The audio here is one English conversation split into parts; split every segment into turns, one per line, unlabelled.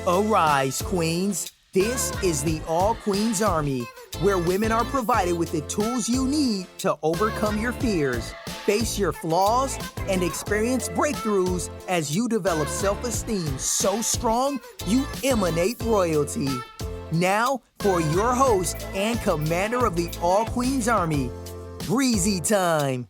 Arise, Queens. This is the All Queens Army, where women are provided with the tools you need to overcome your fears, face your flaws, and experience breakthroughs as you develop self-esteem so strong you emanate royalty. Now, for your host and commander of the All Queens Army, Breezy Time.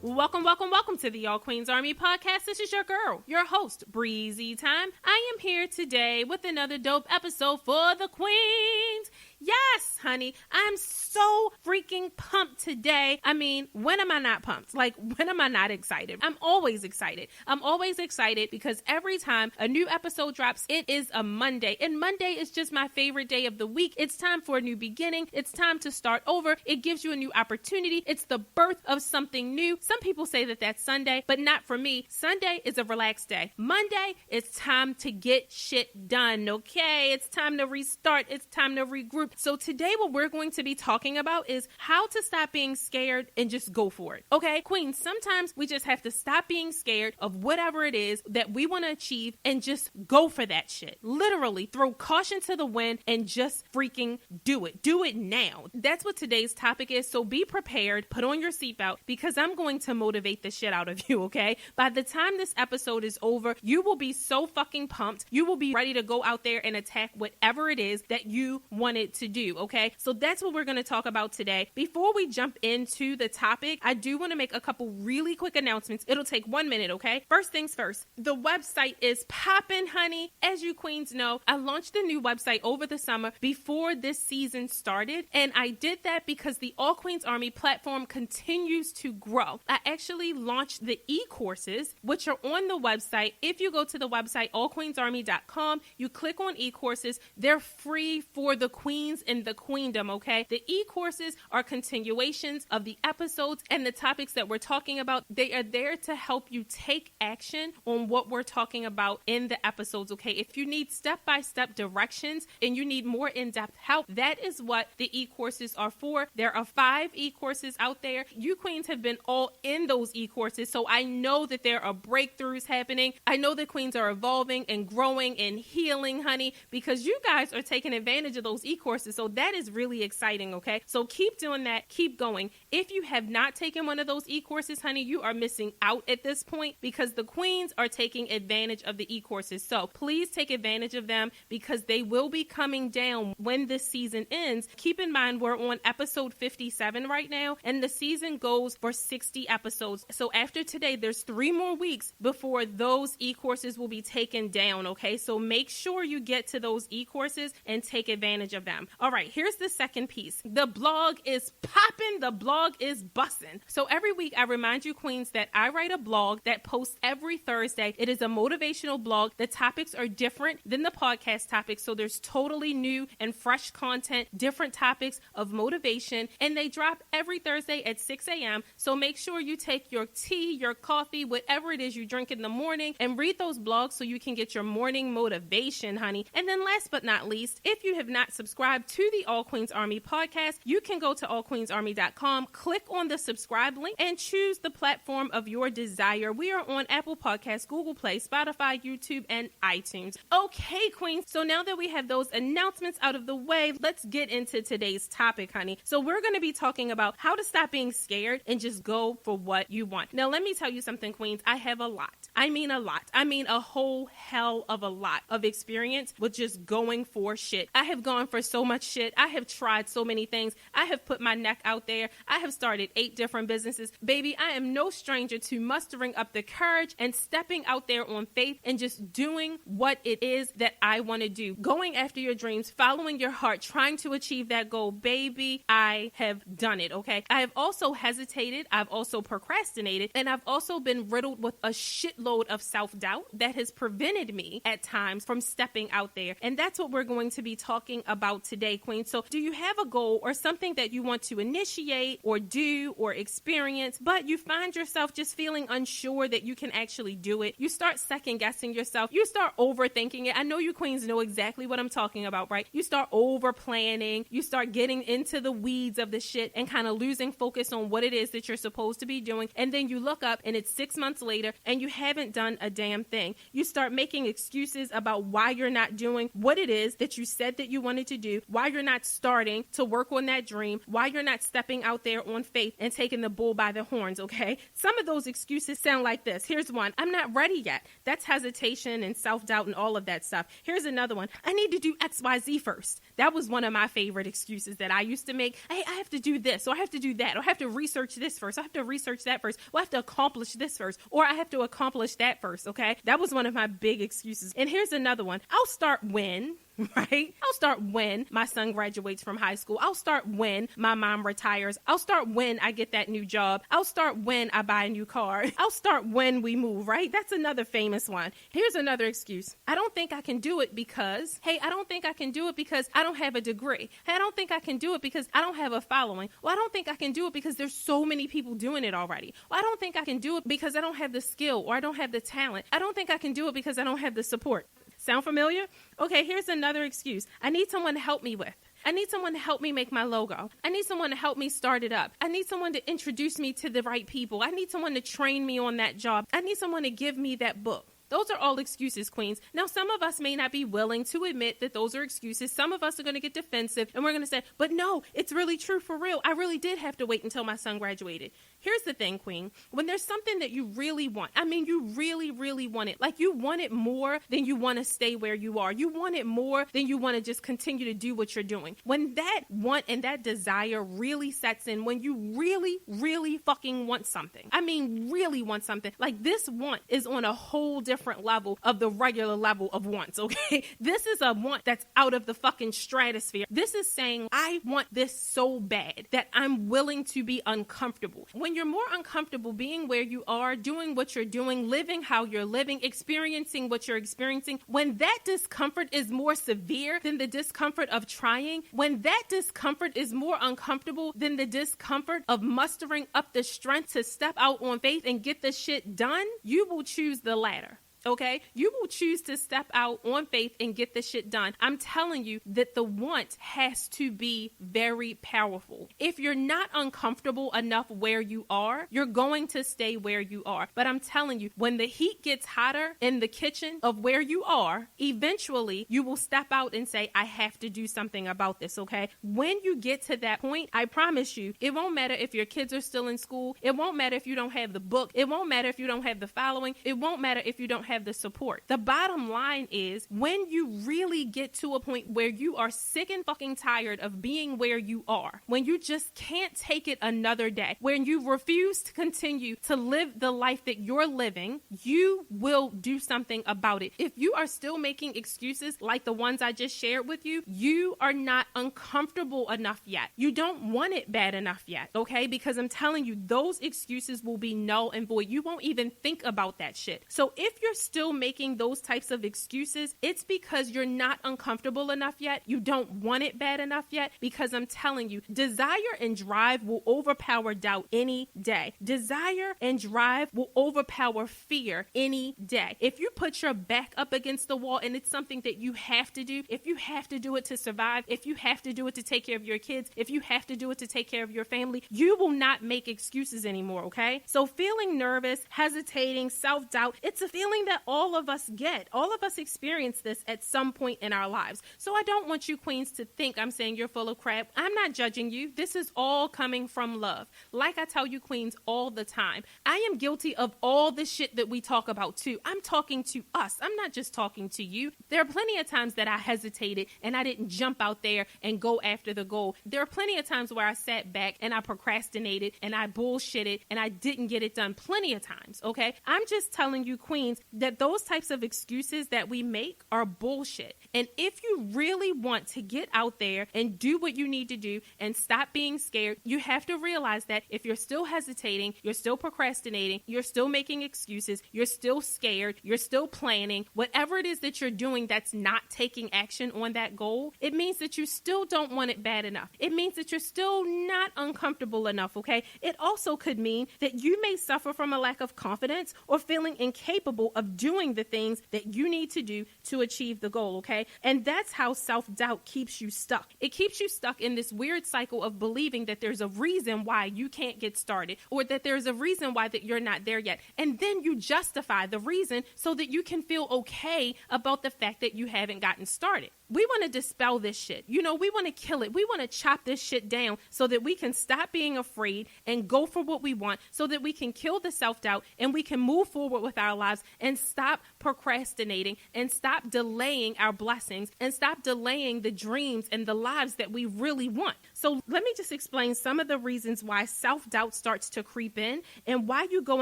Welcome to the All Queens Army podcast. This is your girl, your host, Breezy Time. I am here today with another dope episode for the Queens. Yes, honey, I'm so freaking pumped today. I mean, when am I not pumped? Like, when am I not excited? I'm always excited. I'm always excited because every time a new episode drops, it is a Monday. And Monday is just my favorite day of the week. It's time for a new beginning. It's time to start over. It gives you a new opportunity. It's the birth of something new. Some people say that that's Sunday, but not for me. Sunday is a relaxed day. Monday, it's time to get shit done, okay? It's time to restart. It's time to regroup. So today what we're going to be talking about is how to stop being scared and just go for it. Okay, Queens, sometimes we just have to stop being scared of whatever it is that we want to achieve and just go for that shit. Literally throw caution to the wind and just freaking do it. Do it now. That's what today's topic is. So be prepared, put on your seatbelt because I'm going to motivate the shit out of you, okay? By the time this episode is over, you will be so fucking pumped. You will be ready to go out there and attack whatever it is that you wanted to do, okay? So that's what we're going to talk about today. Before we jump into the topic, I do want to make a couple really quick announcements. It'll take 1 minute, okay? First things first, the website is popping, honey. As you queens know, I launched a new website over the summer before this season started, and I did that because the All Queens Army platform continues to grow. I actually launched the e-courses, which are on the website. If you go to the website, allqueensarmy.com, you click on e-courses. They're free for the queens in the queendom, okay? The e-courses are continuations of the episodes and the topics that we're talking about. They are there to help you take action on what we're talking about in the episodes, okay? If you need step-by-step directions and you need more in-depth help, that is what the e-courses are for. There are 5 e-courses out there. You queens have been all in those e-courses, so I know that there are breakthroughs happening. I know that queens are evolving and growing and healing, honey, because you guys are taking advantage of those e-courses. So that is really exciting, okay? So keep doing that. Keep going. If you have not taken one of those e-courses, honey, you are missing out at this point because the queens are taking advantage of the e-courses. So please take advantage of them because they will be coming down when this season ends. Keep in mind, we're on episode 57 right now, and the season goes for 60 episodes. So after today, there's 3 more weeks before those e-courses will be taken down, okay? So make sure you get to those e-courses and take advantage of them. All right, here's the second piece. The blog is popping. The blog is bussin'. So every week I remind you queens that I write a blog that posts every Thursday. It is a motivational blog. The topics are different than the podcast topics. So there's totally new and fresh content, different topics of motivation, and they drop every Thursday at 6 a.m. So make sure you take your tea, your coffee, whatever it is you drink in the morning and read those blogs so you can get your morning motivation, honey. And then last but not least, if you have not subscribed to the All Queens Army podcast, you can go to allqueensarmy.com, click on the subscribe link, and choose the platform of your desire. We are on Apple Podcasts, Google Play, Spotify, YouTube, and iTunes. Okay, queens. So now that we have those announcements out of the way, let's get into today's topic, honey. So we're going to be talking about how to stop being scared and just go for what you want. Now, let me tell you something, queens. I have a lot. I mean a lot. I mean a whole hell of a lot of experience with just going for shit. I have gone for so much shit. I have tried so many things. I have put my neck out there. I have started 8 different businesses. Baby, I am no stranger to mustering up the courage and stepping out there on faith and just doing what it is that I want to do. Going after your dreams, following your heart, trying to achieve that goal. Baby, I have done it, okay? I have also hesitated. I've also procrastinated. And I've also been riddled with a shitload of self-doubt that has prevented me at times from stepping out there. And that's what we're going to be talking about today, Queen. So do you have a goal or something that you want to initiate or do or experience, but you find yourself just feeling unsure that you can actually do it? You start second guessing yourself. You start overthinking it. I know you queens know exactly what I'm talking about, right? You start over planning. You start getting into the weeds of the shit and kind of losing focus on what it is that you're supposed to be doing. And then you look up and it's 6 months later and you haven't done a damn thing. You start making excuses about why you're not doing what it is that you said that you wanted to do, why you're not starting to work on that dream, why you're not stepping out there on faith and taking the bull by the horns, okay? Some of those excuses sound like this. Here's one. I'm not ready yet. That's hesitation and self-doubt and all of that stuff. Here's another one. I need to do XYZ first. That was one of my favorite excuses that I used to make. Hey, I have to do this, or I have to do that, or I have to research this first. I have to research that first. Or I have to accomplish this first, or I have to accomplish that first, okay? That was one of my big excuses. And here's another one. I'll start when... right? I'll start when my son graduates from high school. I'll start when my mom retires. I'll start when I get that new job. I'll start when I buy a new car. I'll start when we move, right? That's another famous one. Here's another excuse. I don't think I can do it because, hey, I don't think I can do it because I don't have a degree. Hey, I don't think I can do it because I don't have a following. Well, I don't think I can do it because there's so many people doing it already. Well, I don't think I can do it because I don't have the skill or I don't have the talent. I don't think I can do it because I don't have the support. Sound familiar? Okay, here's another excuse. I need someone to help me with. I need someone to help me make my logo. I need someone to help me start it up. I need someone to introduce me to the right people. I need someone to train me on that job. I need someone to give me that book. Those are all excuses, queens. Now, some of us may not be willing to admit that those are excuses. Some of us are going to get defensive and we're going to say, but no, it's really true for real. I really did have to wait until my son graduated. Here's the thing, queen. When there's something that you really want, I mean, you really, really want it. Like you want it more than you want to stay where you are. You want it more than you want to just continue to do what you're doing. When that want and that desire really sets in, when you really, really fucking want something, I mean, really want something, like this want is on a whole different level of the regular level of wants, okay? This is a want that's out of the fucking stratosphere. This is saying, I want this so bad that I'm willing to be uncomfortable. When you're more uncomfortable being where you are, doing what you're doing, living how you're living, experiencing what you're experiencing, when that discomfort is more severe than the discomfort of trying, when that discomfort is more uncomfortable than the discomfort of mustering up the strength to step out on faith and get the shit done, you will choose the latter. Okay, you will choose to step out on faith and get the shit done. I'm telling you that the want has to be very powerful. If you're not uncomfortable enough where you are, you're going to stay where you are. But I'm telling you, when the heat gets hotter in the kitchen of where you are, eventually you will step out and say, I have to do something about this, okay? When you get to that point, I promise you, it won't matter if your kids are still in school. It won't matter if you don't have the book. It won't matter if you don't have the following. It won't matter if you don't have the support. The bottom line is when you really get to a point where you are sick and fucking tired of being where you are, when you just can't take it another day, when you refuse to continue to live the life that you're living, you will do something about it. If you are still making excuses like the ones I just shared with you, you are not uncomfortable enough yet. You don't want it bad enough yet, okay? Because I'm telling you, those excuses will be null and void. You won't even think about that shit. So if you're still making those types of excuses, it's because you're not uncomfortable enough yet. You don't want it bad enough yet, because I'm telling you, desire and drive will overpower doubt any day. Desire and drive will overpower fear any day. If you put your back up against the wall and it's something that you have to do, if you have to do it to survive, if you have to do it to take care of your kids, if you have to do it to take care of your family, you will not make excuses anymore, okay? So feeling nervous, hesitating, self-doubt, it's a feeling that all of us get. All of us experience this at some point in our lives. So I don't want you queens to think I'm saying you're full of crap. I'm not judging you. This is all coming from love. Like I tell you queens all the time, I am guilty of all the shit that we talk about too. I'm talking to us. I'm not just talking to you. There are plenty of times that I hesitated and I didn't jump out there and go after the goal. There are plenty of times where I sat back and I procrastinated and I bullshitted and I didn't get it done. Plenty of times, okay? I'm just telling you queens, that those types of excuses that we make are bullshit. And if you really want to get out there and do what you need to do and stop being scared, you have to realize that if you're still hesitating, you're still procrastinating, you're still making excuses, you're still scared, you're still planning, whatever it is that you're doing that's not taking action on that goal, it means that you still don't want it bad enough. It means that you're still not uncomfortable enough, okay? It also could mean that you may suffer from a lack of confidence or feeling incapable of doing the things that you need to do to achieve the goal, okay? And that's how self-doubt keeps you stuck. It keeps you stuck in this weird cycle of believing that there's a reason why you can't get started, or that there's a reason why that you're not there yet. And then you justify the reason so that you can feel okay about the fact that you haven't gotten started. We want to dispel this shit. We want to kill it. We want to chop this shit down so that we can stop being afraid and go for what we want, so that we can kill the self-doubt and we can move forward with our lives and stop procrastinating and stop delaying our blessings and stop delaying the dreams and the lives that we really want. So let me just explain some of the reasons why self-doubt starts to creep in and why you go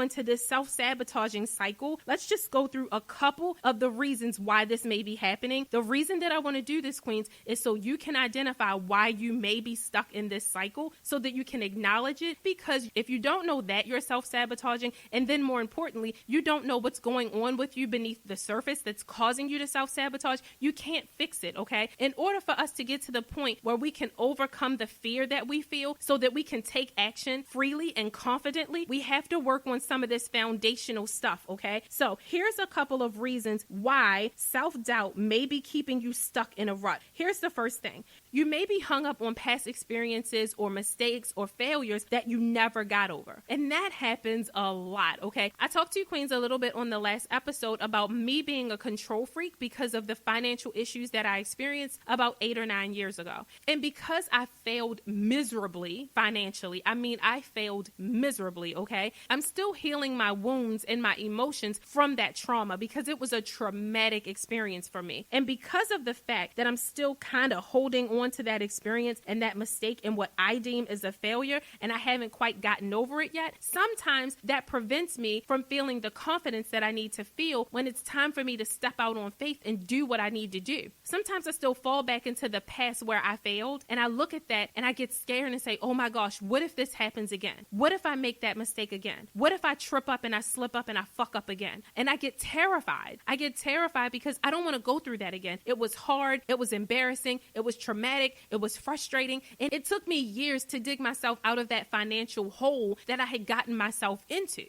into this self-sabotaging cycle. Let's just go through a couple of the reasons why this may be happening. The reason that I want to do this, Queens, is so you can identify why you may be stuck in this cycle so that you can acknowledge it. Because if you don't know that you're self-sabotaging, and then more importantly, you don't know what's going on with you beneath the surface that's causing you to self-sabotage, you can't fix it, okay? In order for us to get to the point where we can overcome the fear that we feel so that we can take action freely and confidently, we have to work on some of this foundational stuff, okay? So here's a couple of reasons why self-doubt may be keeping you stuck in a rut. Here's the first thing. You may be hung up on past experiences or mistakes or failures that you never got over. And that happens a lot, okay? I talked to you, Queens, a little bit on the last episode about me being a control freak because of the financial issues that I experienced about 8 or 9 years ago. And because I failed miserably financially, I failed miserably, okay? I'm still healing my wounds and my emotions from that trauma because it was a traumatic experience for me. And because of the fact that I'm still kind of holding on to that experience and that mistake and what I deem is a failure, and I haven't quite gotten over it yet, sometimes that prevents me from feeling the confidence that I need to feel when it's time for me to step out on faith and do what I need to do. Sometimes I still fall back into the past where I failed, and I look at that and I get scared and say, oh my gosh, what if this happens again? What if I make that mistake again? What if I trip up and I slip up and I fuck up again? And I get terrified. I get terrified because I don't want to go through that again. It was hard. It was embarrassing. It was traumatic. It was frustrating. And it took me years to dig myself out of that financial hole that I had gotten myself into.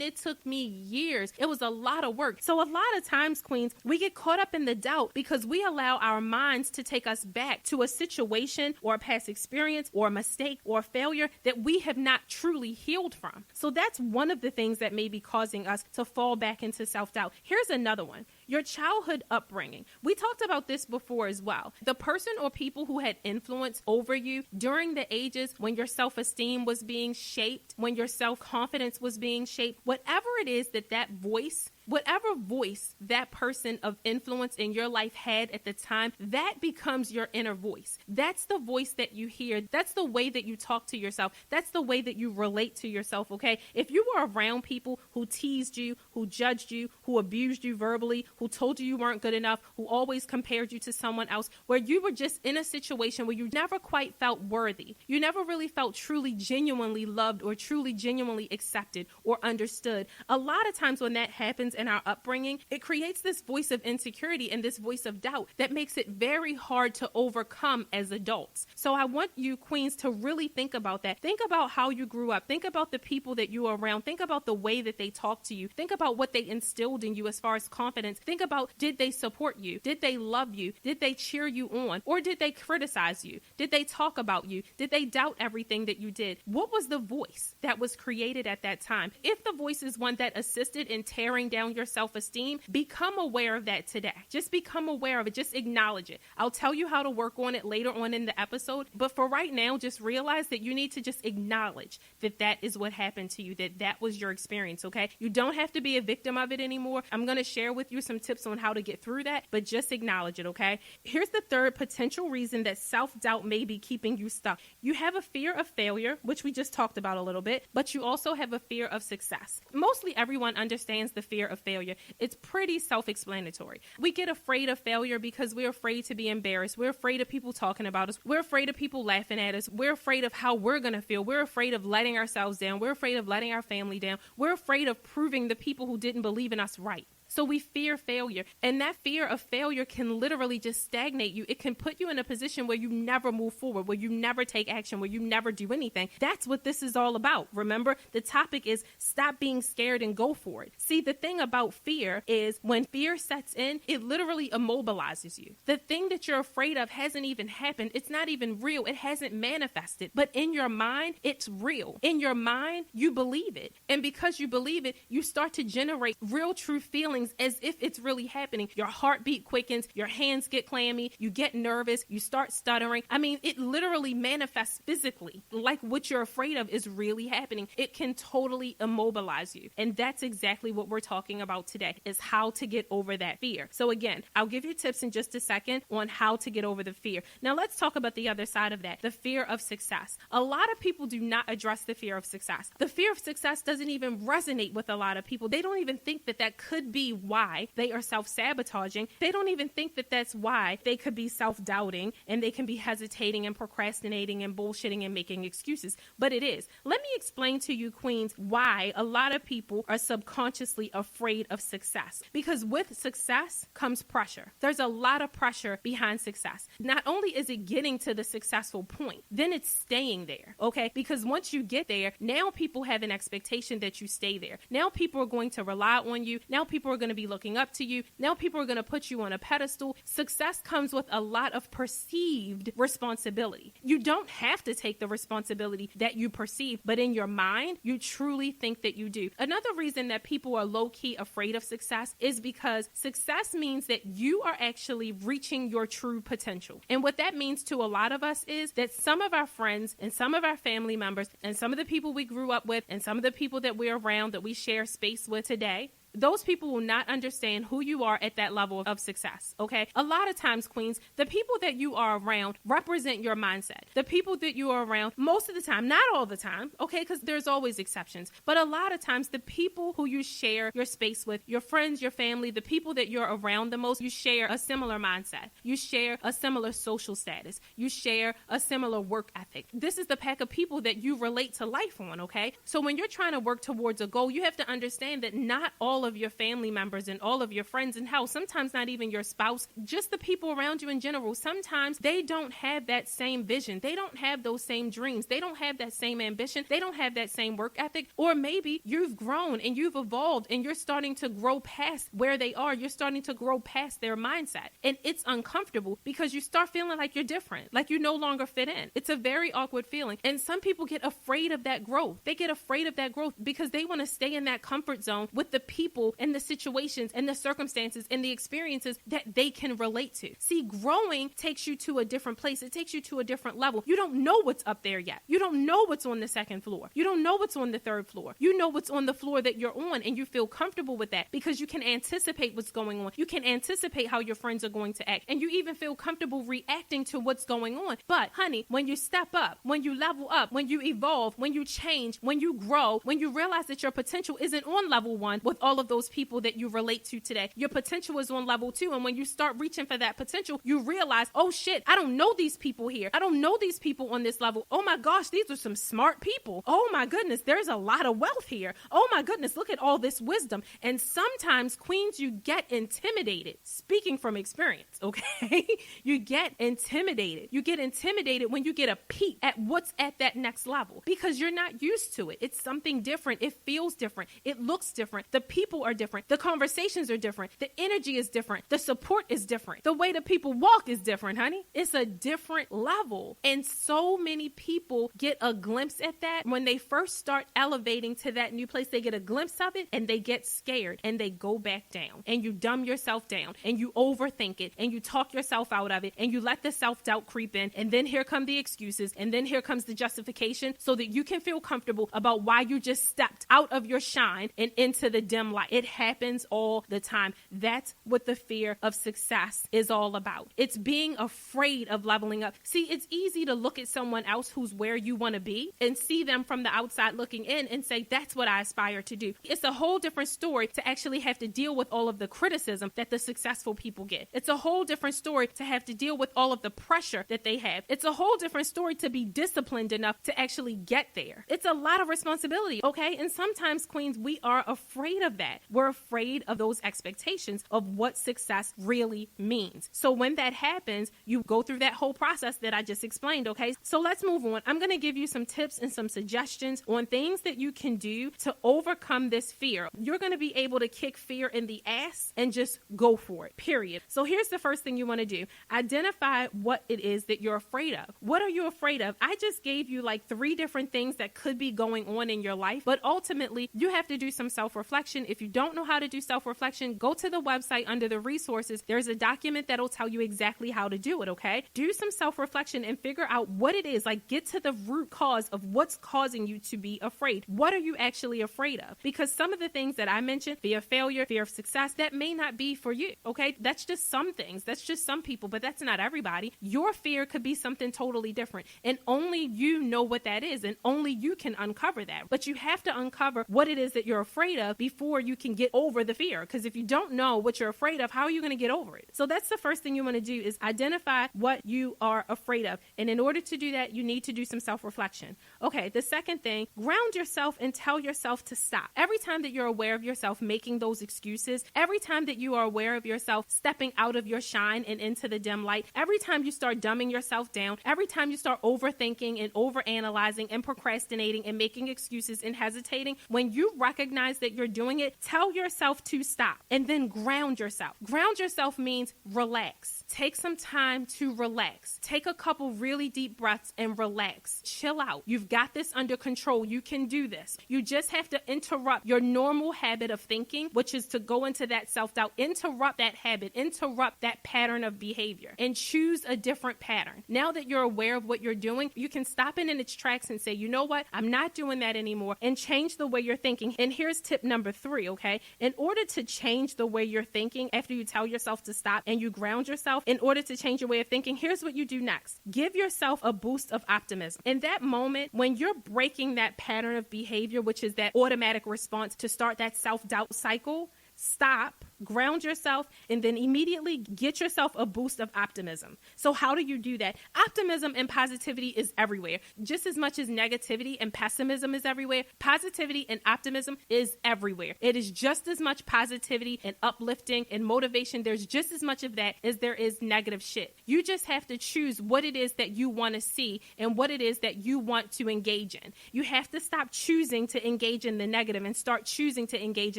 It took me years. It was a lot of work. So a lot of times, Queens, we get caught up in the doubt because we allow our minds to take us back to a situation or a past experience or a mistake or a failure that we have not truly healed from. So that's one of the things that may be causing us to fall back into self-doubt. Here's another one. Your childhood upbringing. We talked about this before as well. The person or people who had influence over you during the ages when your self-esteem was being shaped, when your self-confidence was being shaped, whatever it is that voice, whatever voice that person of influence in your life had at the time, that becomes your inner voice. That's the voice that you hear. That's the way that you talk to yourself. That's the way that you relate to yourself, okay? If you were around people who teased you, who judged you, who abused you verbally, who told you weren't good enough, who always compared you to someone else, where you were just in a situation where you never quite felt worthy, you never really felt truly, genuinely loved or truly, genuinely accepted or understood. A lot of times when that happens in our upbringing, it creates this voice of insecurity and this voice of doubt that makes it very hard to overcome as adults. So I want you, Queens, to really think about that. Think about how you grew up. Think about the people that you were around. Think about the way that they talked to you. Think about what they instilled in you as far as confidence. Think about, did they support you? Did they love you? Did they cheer you on? Or did they criticize you? Did they talk about you? Did they doubt everything that you did? What was the voice that was created at that time? If the voice is one that assisted in tearing down your self-esteem, become aware of that today. Just become aware of it. Just acknowledge it. I'll tell you how to work on it later on in the episode, but for right now, just realize that you need to just acknowledge that that is what happened to you, that was your experience, okay? You don't have to be a victim of it anymore. I'm going to share with you some tips on how to get through that, but just acknowledge it, okay? Here's the third potential reason that self-doubt may be keeping you stuck. You have a fear of failure, which we just talked about a little bit, but you also have a fear of success. Mostly everyone understands the fear of failure, it's pretty self-explanatory. We get afraid of failure because we're afraid to be embarrassed. We're afraid of people talking about us. We're afraid of people laughing at us. We're afraid of how we're going to feel. We're afraid of letting ourselves down. We're afraid of letting our family down. We're afraid of proving the people who didn't believe in us right. So we fear failure, and that fear of failure can literally just stagnate you. It can put you in a position where you never move forward, where you never take action, where you never do anything. That's what this is all about. Remember, the topic is stop being scared and go for it. See, the thing about fear is when fear sets in, it literally immobilizes you. The thing that you're afraid of hasn't even happened. It's not even real. It hasn't manifested. But in your mind, it's real. In your mind, you believe it. And because you believe it, you start to generate real, true feelings as if it's really happening. Your heartbeat quickens, your hands get clammy, you get nervous, you start stuttering. I mean, it literally manifests physically, like what you're afraid of is really happening. It can totally immobilize you. And that's exactly what we're talking about today, is how to get over that fear. So again, I'll give you tips in just a second on how to get over the fear. Now let's talk about the other side of that, the fear of success. A lot of people do not address the fear of success. The fear of success doesn't even resonate with a lot of people. They don't even think that that could be why they are self-sabotaging. They don't even think that that's why they could be self-doubting and they can be hesitating and procrastinating and bullshitting and making excuses. But it is. Let me explain to you, queens, why a lot of people are subconsciously afraid of success. Because with success comes pressure. There's a lot of pressure behind success. Not only is it getting to the successful point, then it's staying there, okay? Because once you get there, now people have an expectation that you stay there. Now people are going to rely on you. Now people are going to be looking up to you. Now people are going to put you on a pedestal. Success comes with a lot of perceived responsibility. You don't have to take the responsibility that you perceive, but in your mind, you truly think that you do. Another reason that people are low-key afraid of success is because success means that you are actually reaching your true potential. And what that means to a lot of us is that some of our friends and some of our family members and some of the people we grew up with and some of the people that we're around that we share space with today, those people will not understand who you are at that level of success, okay? A lot of times, queens, the people that you are around represent your mindset. The people that you are around, most of the time, not all the time, okay, because there's always exceptions, but a lot of times, the people who you share your space with, your friends, your family, the people that you're around the most, you share a similar mindset. You share a similar social status. You share a similar work ethic. This is the pack of people that you relate to life on, okay? So when you're trying to work towards a goal, you have to understand that not all of your family members and all of your friends and hell, sometimes not even your spouse, just the people around you in general, sometimes they don't have that same vision. They don't have those same dreams. They don't have that same ambition. They don't have that same work ethic. Or maybe you've grown and you've evolved and you're starting to grow past where they are. You're starting to grow past their mindset. And it's uncomfortable because you start feeling like you're different, like you no longer fit in. It's a very awkward feeling. And some people get afraid of that growth. They get afraid of that growth because they want to stay in that comfort zone with the people and the situations and the circumstances and the experiences that they can relate to. See, growing takes you to a different place. It takes you to a different level. You don't know what's up there yet. You don't know what's on the second floor. You don't know what's on the third floor. You know what's on the floor that you're on, and you feel comfortable with that because you can anticipate what's going on. You can anticipate how your friends are going to act, and you even feel comfortable reacting to what's going on. But honey, when you step up, when you level up, when you evolve, when you change, when you grow, when you realize that your potential isn't on level 1 with all of those people that you relate to today. Your potential is on level 2. And when you start reaching for that potential, you realize, oh shit, I don't know these people here. I don't know these people on this level. Oh my gosh, these are some smart people. Oh my goodness, there's a lot of wealth here. Oh my goodness, look at all this wisdom. And sometimes, queens, you get intimidated. Speaking from experience, okay? You get intimidated. You get intimidated when you get a peek at what's at that next level because you're not used to it. It's something different. It feels different. It looks different. The people are different. The conversations are different. The energy is different. The support is different. The way that people walk is different, honey. It's a different level. And so many people get a glimpse at that. When they first start elevating to that new place, they get a glimpse of it and they get scared and they go back down. And you dumb yourself down and you overthink it and you talk yourself out of it and you let the self-doubt creep in. And then here come the excuses. And then here comes the justification so that you can feel comfortable about why you just stepped out of your shine and into the dim light. life. It happens all the time. That's what the fear of success is all about. It's being afraid of leveling up. See, it's easy to look at someone else who's where you want to be and see them from the outside looking in and say, that's what I aspire to do. It's a whole different story to actually have to deal with all of the criticism that the successful people get. It's a whole different story to have to deal with all of the pressure that they have. It's a whole different story to be disciplined enough to actually get there. It's a lot of responsibility, okay? And sometimes, queens, we are afraid of that. We're afraid of those expectations of what success really means. So when that happens, you go through that whole process that I just explained, okay? So let's move on. I'm going to give you some tips and some suggestions on things that you can do to overcome this fear. You're going to be able to kick fear in the ass and just go for it, period. So here's the first thing you want to do. Identify what it is that you're afraid of. What are you afraid of? I just gave you like 3 different things that could be going on in your life, but ultimately you have to do some self-reflection. If you don't know how to do self-reflection, go to the website under the resources. There's a document that'll tell you exactly how to do it, okay? Do some self-reflection and figure out what it is. Like, get to the root cause of what's causing you to be afraid. What are you actually afraid of? Because some of the things that I mentioned, fear of failure, fear of success, that may not be for you, okay? That's just some things. That's just some people, but that's not everybody. Your fear could be something totally different, and only you know what that is, and only you can uncover that. But you have to uncover what it is that you're afraid of before you can get over the fear, because if you don't know what you're afraid of, how are you going to get over it? So that's the first thing you want to do, is identify what you are afraid of. And in order to do that, you need to do some self-reflection. Okay, the second thing, ground yourself and tell yourself to stop. Every time that you're aware of yourself making those excuses, every time that you are aware of yourself stepping out of your shine and into the dim light, every time you start dumbing yourself down, every time you start overthinking and overanalyzing and procrastinating and making excuses and hesitating, when you recognize that you're doing it, tell yourself to stop and then ground yourself. Ground yourself means relax. Take some time to relax. Take a couple really deep breaths and relax. Chill out. You've got this under control. You can do this. You just have to interrupt your normal habit of thinking, which is to go into that self-doubt. Interrupt that habit. Interrupt that pattern of behavior and choose a different pattern. Now that you're aware of what you're doing, you can stop it in its tracks and say, you know what? I'm not doing that anymore, and change the way you're thinking. And here's tip number 3, okay? In order to change the way you're thinking after you tell yourself to stop and you ground yourself, in order to change your way of thinking, here's what you do next. Give yourself a boost of optimism. In that moment, when you're breaking that pattern of behavior, which is that automatic response to start that self-doubt cycle, stop, ground yourself, and then immediately get yourself a boost of optimism. So how do you do that? Optimism and positivity is everywhere. Just as much as negativity and pessimism is everywhere, positivity and optimism is everywhere. It is just as much positivity and uplifting and motivation. There's just as much of that as there is negative shit. You just have to choose what it is that you want to see and what it is that you want to engage in. You have to stop choosing to engage in the negative and start choosing to engage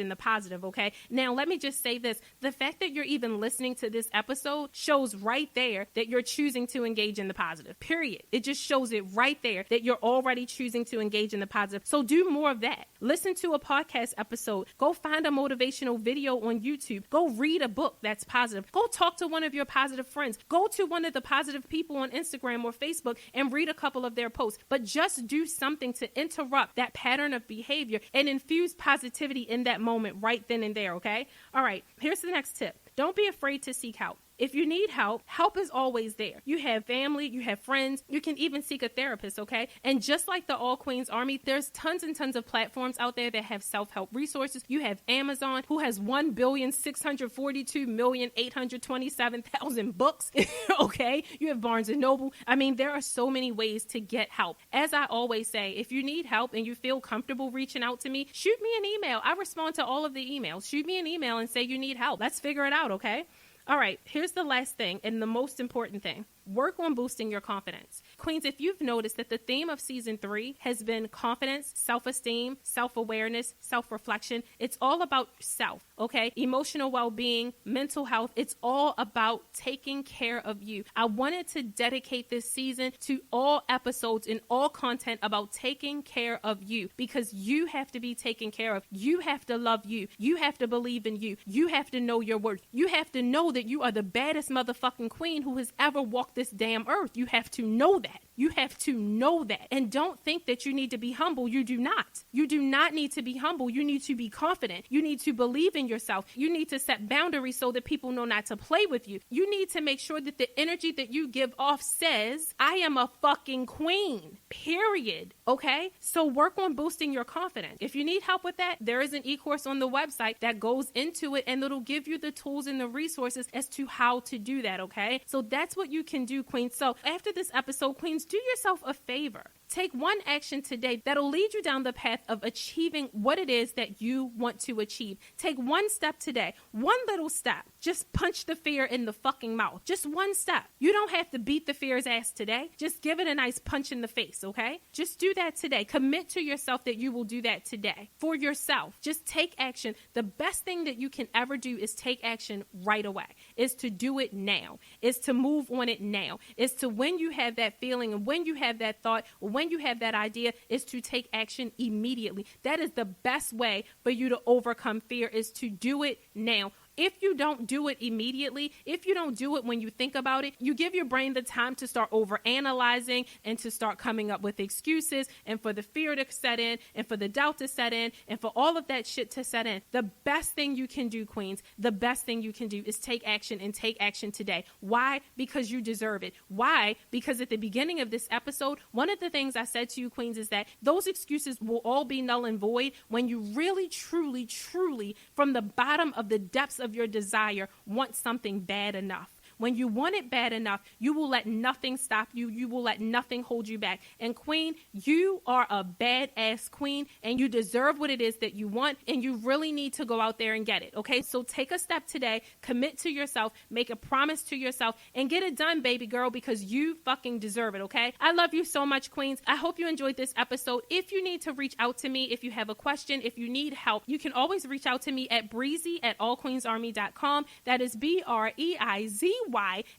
in the positive, okay? Now, let me just say this. The fact that you're even listening to this episode shows right there that you're choosing to engage in the positive, period. It just shows it right there that you're already choosing to engage in the positive. So do more of that. Listen to a podcast episode. Go find a motivational video on YouTube. Go read a book that's positive. Go talk to one of your positive friends. Go to one of the positive people on Instagram or Facebook and read a couple of their posts. But just do something to interrupt that pattern of behavior and infuse positivity in that moment right then and there, okay? All right, here's the next tip. Don't be afraid to seek help. If you need help, help is always there. You have family, you have friends, you can even seek a therapist, okay? And just like the All Queens Army, there's tons and tons of platforms out there that have self-help resources. You have Amazon, who has 1,642,827,000 books, okay? You have Barnes & Noble. I mean, there are so many ways to get help. As I always say, if you need help and you feel comfortable reaching out to me, shoot me an email. I respond to all of the emails. Shoot me an email and say you need help. Let's figure it out, okay? All right, here's the last thing and the most important thing. Work on boosting your confidence. Queens, if you've noticed that the theme of season 3 has been confidence, self-esteem, self-awareness, self-reflection, it's all about self, okay? Emotional well-being, mental health, it's all about taking care of you. I wanted to dedicate this season to all episodes and all content about taking care of you, because you have to be taken care of. You have to love you. You have to believe in you. You have to know your worth. You have to know that you are the baddest motherfucking queen who has ever walked this damn earth. You have to know that. You have to know that. And don't think that you need to be humble. You do not. You do not need to be humble. You need to be confident. You need to believe in yourself. You need to set boundaries so that people know not to play with you. You need to make sure that the energy that you give off says, I am a fucking queen, period. Okay? So work on boosting your confidence. If you need help with that, there is an e-course on the website that goes into it, and it'll give you the tools and the resources as to how to do that. Okay? So that's what you can do, queens. So after this episode, queens, do yourself a favor. Take one action today that'll lead you down the path of achieving what it is that you want to achieve. Take one step today, one little step. Just punch the fear in the fucking mouth. Just one step. You don't have to beat the fear's ass today. Just give it a nice punch in the face, okay? Just do that today. Commit to yourself that you will do that today for yourself. Just take action. The best thing that you can ever do is take action right away. Is to do it now. Is to move on it now. Is to, when you have that feeling and when you have that thought, or when you have that idea, is to take action immediately. That is the best way for you to overcome fear, is to do it now. If you don't do it immediately, if you don't do it when you think about it, you give your brain the time to start overanalyzing and to start coming up with excuses, and for the fear to set in, and for the doubt to set in, and for all of that shit to set in. The best thing you can do, queens, the best thing you can do is take action, and take action today. Why? Because you deserve it. Why? Because at the beginning of this episode, one of the things I said to you, queens, is that those excuses will all be null and void when you really, truly, truly, from the bottom of the depths of your desire, want something bad enough. When you want it bad enough, you will let nothing stop you. You will let nothing hold you back. And queen, you are a badass queen, and you deserve what it is that you want, and you really need to go out there and get it. Okay, so take a step today, commit to yourself, make a promise to yourself, and get it done, baby girl, because you fucking deserve it. Okay, I love you so much, queens. I hope you enjoyed this episode. If you need to reach out to me, if you have a question, if you need help, you can always reach out to me at breezy@allqueensarmy.com. That is BREIZY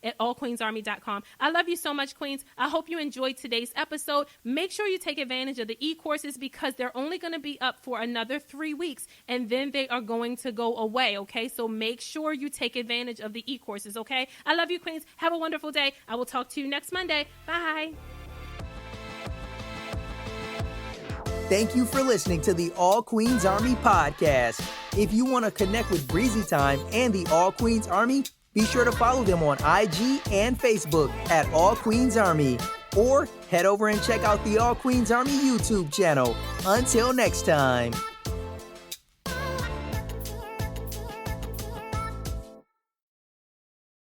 at allqueensarmy.com. I love you so much, queens. I hope you enjoyed today's episode. Make sure you take advantage of the e-courses, because they're only going to be up for another 3 weeks, and then they are going to go away. Okay, so make sure you take advantage of the e-courses. Okay, I love you, queens. Have a wonderful day. I will talk to you next Monday. Bye.
Thank you for listening to the All Queens Army podcast. If you want to connect with Breezy Time and the All Queens Army, be sure to follow them on IG and Facebook at All Queens Army, or head over and check out the All Queens Army YouTube channel. Until next time.